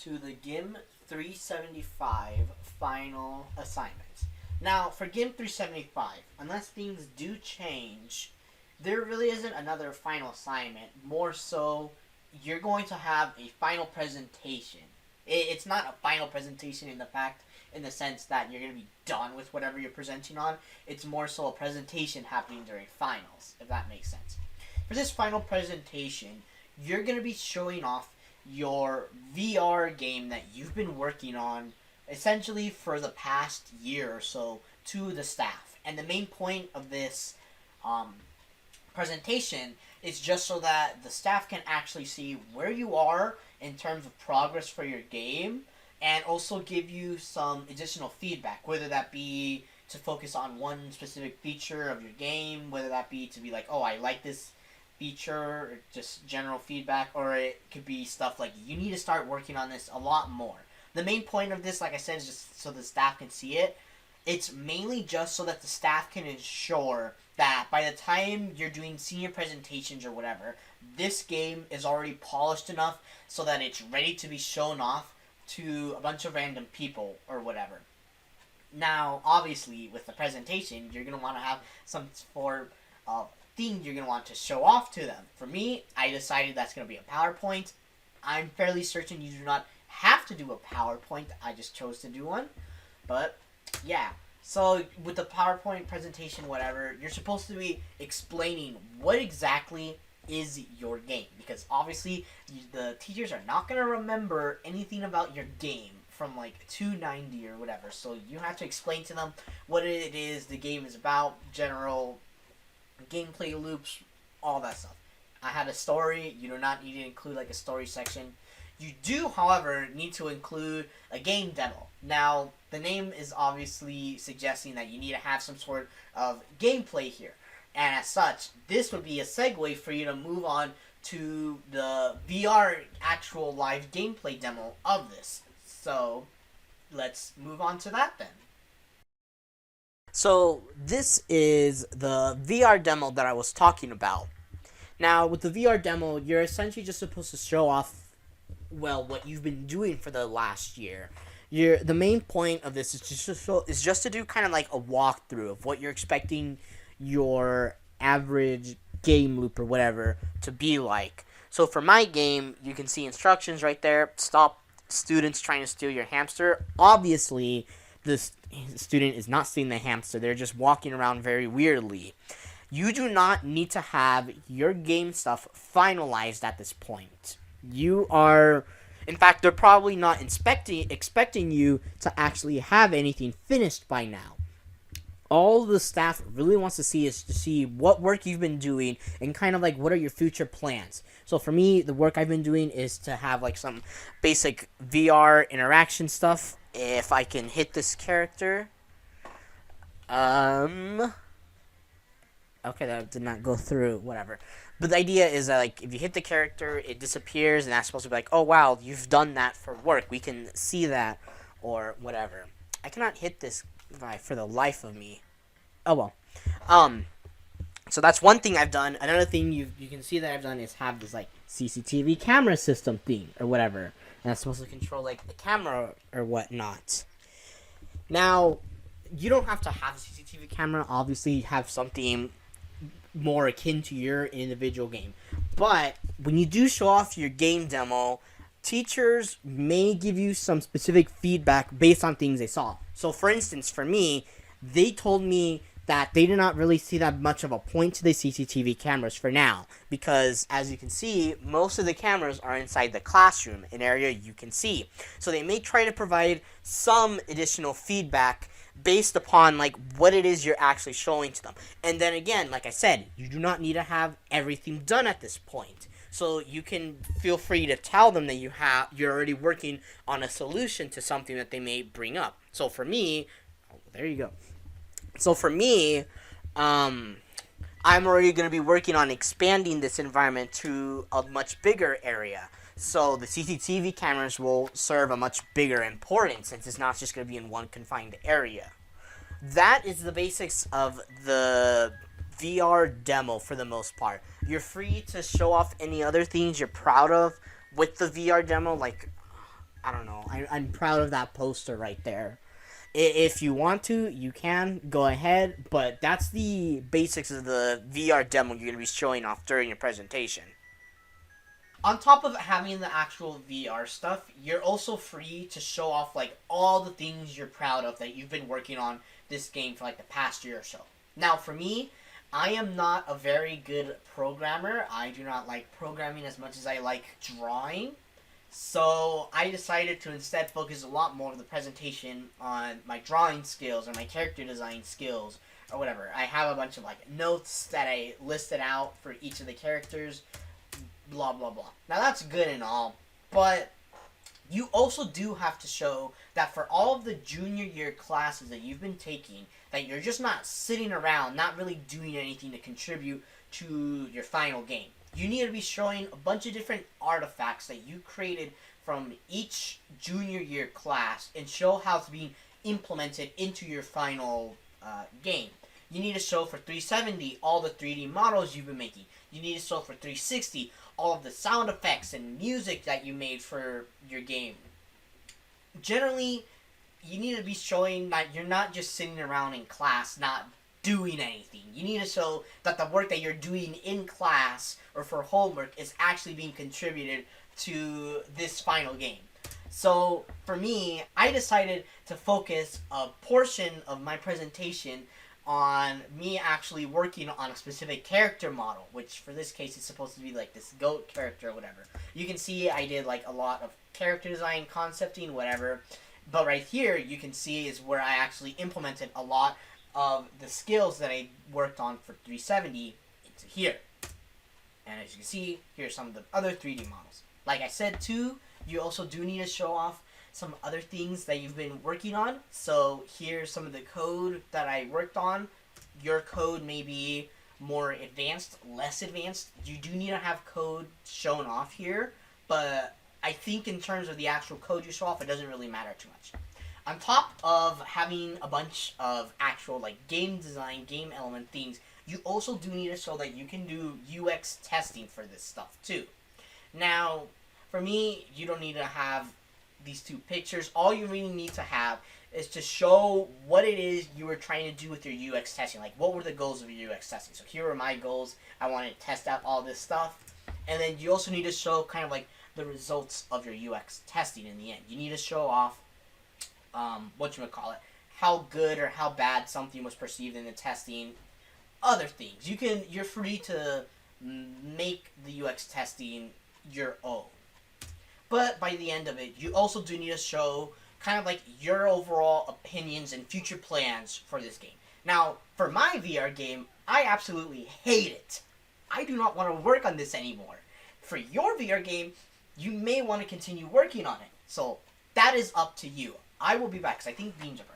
to the GIMM 375 final assignments. Now, for GIMM 375, unless things do change, there really isn't another final assignment. More so, you're going to have a final presentation. It's not a final presentation in the sense that you're going to be done with whatever you're presenting on. It's more so a presentation happening during finals, if that makes sense. For this final presentation, you're going to be showing off your VR game that you've been working on essentially for the past year or so to the staff. And the main point of this presentation is just so that the staff can actually see where you are in terms of progress for your game, and also give you some additional feedback, whether that be to focus on one specific feature of your game, whether that be to be like, oh, I like this feature, or just general feedback, or it could be stuff like, you need to start working on this a lot more. The main point of this, like I said, is just so the staff can see it. It's mainly just so that the staff can ensure that by the time you're doing senior presentations or whatever, this game is already polished enough so that it's ready to be shown off to a bunch of random people or whatever. Now, obviously, with the presentation, you're going to want to have some sort of thing you're going to want to show off to them. For me, I decided that's going to be a PowerPoint. I'm fairly certain you do not have to do a PowerPoint. I just chose to do one. But, yeah. So, with the PowerPoint presentation, whatever, you're supposed to be explaining what exactly is your game. Because, obviously, the teachers are not going to remember anything about your game from, like, 290 or whatever. So, you have to explain to them what it is the game is about, general gameplay loops, all that stuff. I had a story. You do not need to include, like, a story section. You do, however, need to include a game demo. Now, the name is obviously suggesting that you need to have some sort of gameplay here. And as such, this would be a segue for you to move on to the VR actual live gameplay demo of this. So, let's move on to that then. So, this is the VR demo that I was talking about. Now, with the VR demo, you're essentially just supposed to show off, well, what you've been doing for the last year. The main point of this is just to do kind of like a walkthrough of what you're expecting your average game loop or whatever to be like. So for my game, you can see instructions right there. Stop students trying to steal your hamster. Obviously, this student is not stealing the hamster. They're just walking around very weirdly. You do not need to have your game stuff finalized at this point. You are, in fact, they're probably not expecting you to actually have anything finished by now. All the staff really wants to see is to see what work you've been doing and kind of like what are your future plans. So for me, the work I've been doing is to have like some basic VR interaction stuff. If I can hit this character. Okay, that did not go through, whatever. But the idea is that, like, if you hit the character, it disappears, and that's supposed to be like, oh, wow, you've done that for work. We can see that, or whatever. I cannot hit this guy for the life of me. Oh, well. So that's one thing I've done. Another thing you can see that I've done is have this, like, CCTV camera system thing, or whatever. And that's supposed to control, like, the camera or whatnot. Now, you don't have to have a CCTV camera. Obviously, you have something more akin to your individual game. But when you do show off your game demo, teachers may give you some specific feedback based on things they saw. So for instance, for me, they told me that they did not really see that much of a point to the CCTV cameras for now, because as you can see, most of the cameras are inside the classroom, an area you can see. So they may try to provide some additional feedback based upon like what it is you're actually showing to them. And then again, like I said, you do not need to have everything done at this point. So you can feel free to tell them that you're already working on a solution to something that they may bring up. So for me, there you go. So for me, I'm already going to be working on expanding this environment to a much bigger area. So the CCTV cameras will serve a much bigger importance since it's not just going to be in one confined area. That is the basics of the VR demo for the most part. You're free to show off any other things you're proud of with the VR demo. Like, I don't know. I'm proud of that poster right there. If you want to, you can go ahead, but that's the basics of the VR demo you're going to be showing off during your presentation. On top of having the actual VR stuff, you're also free to show off like all the things you're proud of that you've been working on this game for like the past year or so. Now, for me, I am not a very good programmer. I do not like programming as much as I like drawing. So I decided to instead focus a lot more of the presentation on my drawing skills or my character design skills or whatever. I have a bunch of like notes that I listed out for each of the characters, blah blah blah. Now that's good and all, but you also do have to show that for all of the junior year classes that you've been taking, that you're just not sitting around, not really doing anything to contribute to your final game. You need to be showing a bunch of different artifacts that you created from each junior year class and show how it's being implemented into your final game. You need to show for 370 all the 3D models you've been making. You need to show for 360 all of the sound effects and music that you made for your game. Generally, you need to be showing that you're not just sitting around in class not doing anything. You need to show that the work that you're doing in class or for homework is actually being contributed to this final game. So for me, I decided to focus a portion of my presentation on me actually working on a specific character model, which for this case is supposed to be like this goat character or whatever. You can see I did like a lot of character design, concepting, whatever. But right here, you can see is where I actually implemented a lot of the skills that I worked on for 370 into here. And as you can see, here's some of the other 3D models. Like I said too, you also do need to show off some other things that you've been working on. So here's some of the code that I worked on. Your code may be more advanced, less advanced. You do need to have code shown off here, but I think in terms of the actual code you show off, it doesn't really matter too much. On top of having a bunch of actual like game design, game element things, you also do need to show that you can do UX testing for this stuff too. Now, for me, you don't need to have these two pictures. All you really need to have is to show what it is you were trying to do with your UX testing. Like, what were the goals of your UX testing? So here are my goals. I wanted to test out all this stuff. And then you also need to show kind of like the results of your UX testing in the end. You need to show off, how good or how bad something was perceived in the testing. Other things. You're free to make the UX testing your own. But by the end of it, you also do need to show kind of like your overall opinions and future plans for this game. Now, for my VR game, I absolutely hate it. I do not want to work on this anymore. For your VR game, you may want to continue working on it. So that is up to you. I will be back because I think beans are burning.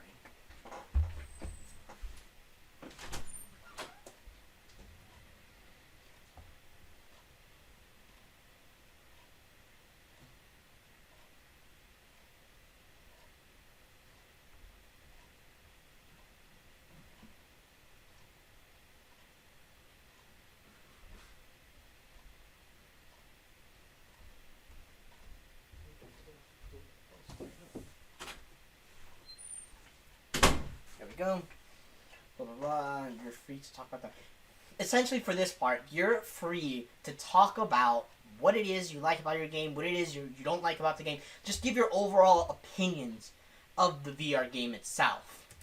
There we go. Blah, blah, blah. You're free to talk about that. Essentially, for this part, you're free to talk about what it is you like about your game, what it is you don't like about the game. Just give your overall opinions of the VR game itself.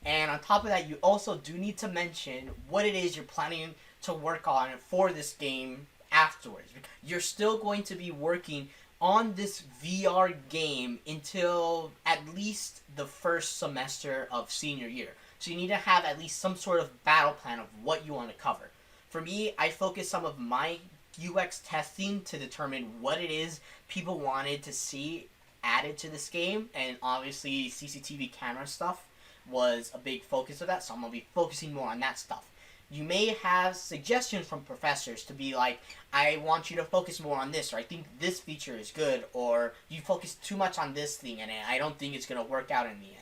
And on top of that, you also do need to mention what it is you're planning to work on for this game afterwards. You're still going to be working on this VR game until at least the first semester of senior year. So you need to have at least some sort of battle plan of what you want to cover. For me, I focus some of my UX testing to determine what it is people wanted to see added to this game, and obviously CCTV camera stuff was a big focus of that, so I'm going to be focusing more on that stuff. You may have suggestions from professors to be like, I want you to focus more on this, or I think this feature is good, or you focus too much on this thing and I don't think it's going to work out in the end.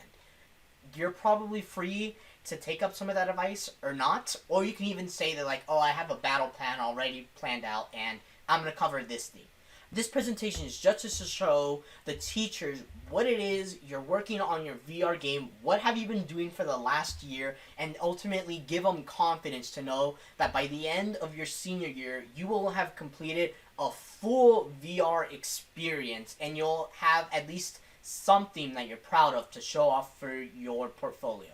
You're probably free to take up some of that advice or not, or you can even say that like, oh, I have a battle plan already planned out and I'm going to cover this thing. This presentation is just to show the teachers what it is you're working on your VR game, what have you been doing for the last year, and ultimately give them confidence to know that by the end of your senior year, you will have completed a full VR experience and you'll have at least something that you're proud of to show off for your portfolio.